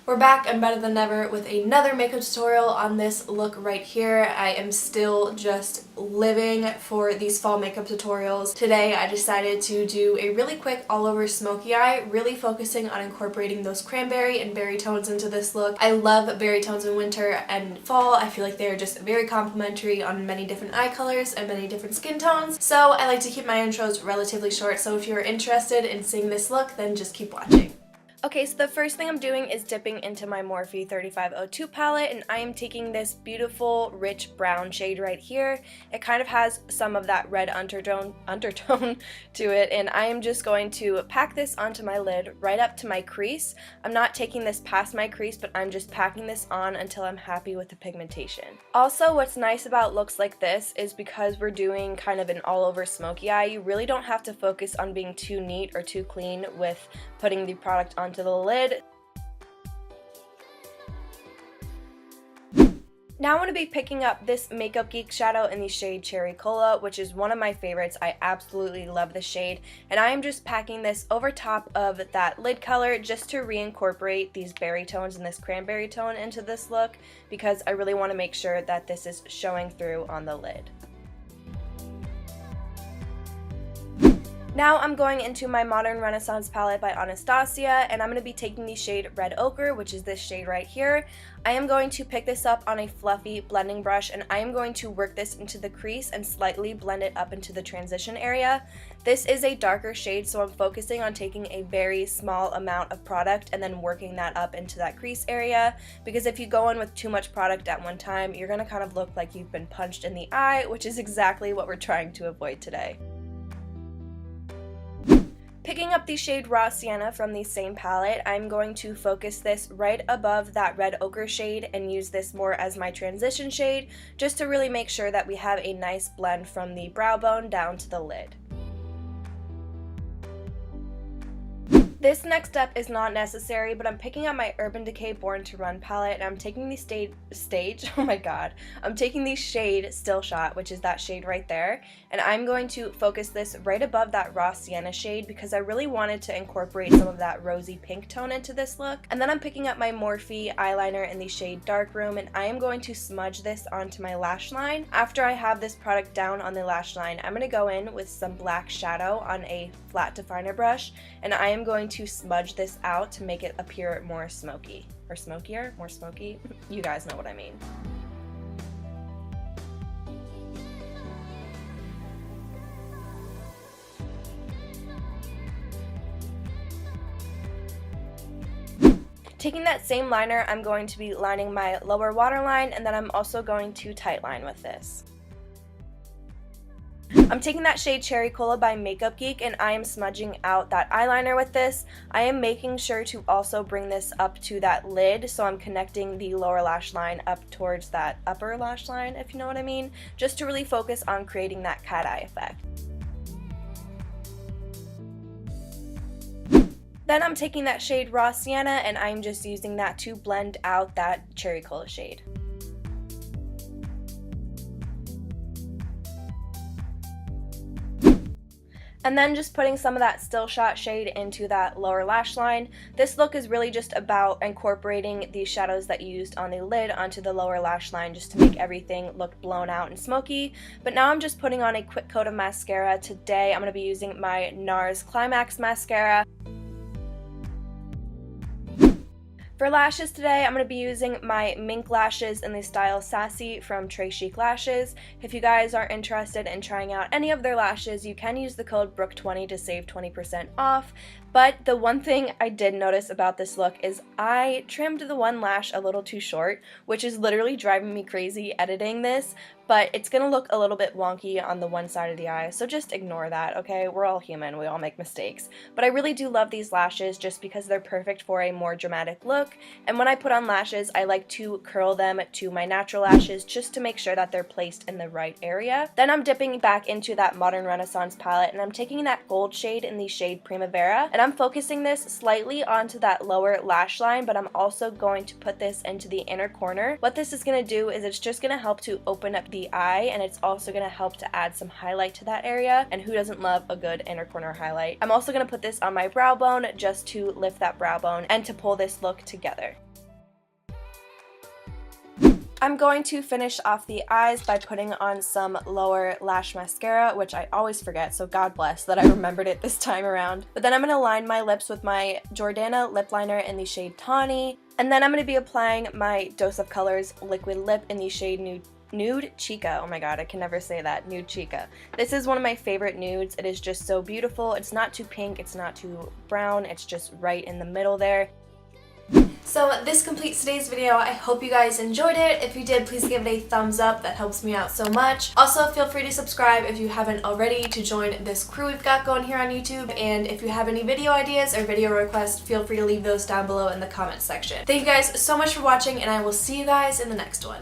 We're back and better than ever with another makeup tutorial on this look right here. I am still just living for these fall makeup tutorials. Today I decided to do a really quick all over smoky eye, really focusing on incorporating those cranberry and berry tones into this look. I love berry tones in winter and fall. I feel like they're just very complementary on many different eye colors and many different skin tones. So I like to keep my intros relatively short, so if you're interested in seeing this look, then just keep watching. Okay, so the first thing I'm doing is dipping into my Morphe 3502 palette, and I am taking this beautiful rich brown shade right here. It kind of has some of that red undertone to it, and I am just going to pack this onto my lid right up to my crease. I'm not taking this past my crease, but I'm just packing this on until I'm happy with the pigmentation. Also, what's nice about looks like this is because we're doing kind of an all over smoky eye, you really don't have to focus on being too neat or too clean with putting the product onto the lid. Now I'm going to be picking up this Makeup Geek shadow in the shade Cherry Cola, which is one of my favorites. I absolutely love this shade, and I am just packing this over top of that lid color just to reincorporate these berry tones and this cranberry tone into this look, because I really want to make sure that this is showing through on the lid. Now I'm going into my Modern Renaissance palette by Anastasia, and I'm going to be taking the shade Red Ochre, which is this shade right here. I am going to pick this up on a fluffy blending brush, and I am going to work this into the crease and slightly blend it up into the transition area. This is a darker shade, so I'm focusing on taking a very small amount of product and then working that up into that crease area, because if you go in with too much product at one time, you're going to kind of look like you've been punched in the eye, which is exactly what we're trying to avoid today. Picking up the shade Raw Sienna from the same palette, I'm going to focus this right above that Red Ochre shade and use this more as my transition shade, just to really make sure that we have a nice blend from the brow bone down to the lid. This next step is not necessary, but I'm picking up my Urban Decay Born to Run palette, and I'm taking the I'm taking the shade Still Shot, which is that shade right there, and I'm going to focus this right above that Raw Sienna shade because I really wanted to incorporate some of that rosy pink tone into this look. And then I'm picking up my Morphe eyeliner in the shade Dark Room, and I am going to smudge this onto my lash line. After I have this product down on the lash line, I'm going to go in with some black shadow on a flat definer brush, and I am going to smudge this out to make it appear more smoky. Or smokier? More smoky? You guys know what I mean. Taking that same liner, I'm going to be lining my lower waterline, and then I'm also going to tightline with this. I'm taking that shade Cherry Cola by Makeup Geek, and I am smudging out that eyeliner with this. I am making sure to also bring this up to that lid, so I'm connecting the lower lash line up towards that upper lash line, if you know what I mean, just to really focus on creating that cat eye effect. Then I'm taking that shade Raw Sienna, and I'm just using that to blend out that Cherry Cola shade. And then just putting some of that Still Shot shade into that lower lash line. This look is really just about incorporating the shadows that you used on the lid onto the lower lash line just to make everything look blown out and smoky. But now I'm just putting on a quick coat of mascara. Today I'm going to be using my Nars Climax mascara. For lashes today, I'm going to be using my mink lashes in the style Sassy from Très Chic Lashes. If you guys are interested in trying out any of their lashes, you can use the code BROOK20 to save 20% off. But the one thing I did notice about this look is I trimmed the one lash a little too short, which is literally driving me crazy editing this, but it's going to look a little bit wonky on the one side of the eye, so just ignore that, okay? We're all human, we all make mistakes. But I really do love these lashes just because they're perfect for a more dramatic look, and when I put on lashes, I like to curl them to my natural lashes just to make sure that they're placed in the right area. Then I'm dipping back into that Modern Renaissance palette, and I'm taking that gold shade in the shade Primavera, and I'm focusing this slightly onto that lower lash line, but I'm also going to put this into the inner corner. What this is going to do is it's just going to help to open up the eye, and it's also going to help to add some highlight to that area, and who doesn't love a good inner corner highlight. I'm also going to put this on my brow bone just to lift that brow bone and to pull this look together. I'm going to finish off the eyes by putting on some lower lash mascara, which I always forget, so God bless that I remembered it this time around. But then I'm going to line my lips with my Jordana lip liner in the shade Tawny, and then I'm going to be applying my Dose of Colors liquid lip in the shade Nude Chica. Oh my god, I can never say that. Nude Chica. This is one of my favorite nudes. It is just so beautiful. It's not too pink, it's not too brown, it's just right in the middle there. So this completes today's video. I hope you guys enjoyed it. If you did, please give it a thumbs up. That helps me out so much. Also, feel free to subscribe if you haven't already to join this crew we've got going here on YouTube. And if you have any video ideas or video requests, feel free to leave those down below in the comments section. Thank you guys so much for watching, and I will see you guys in the next one.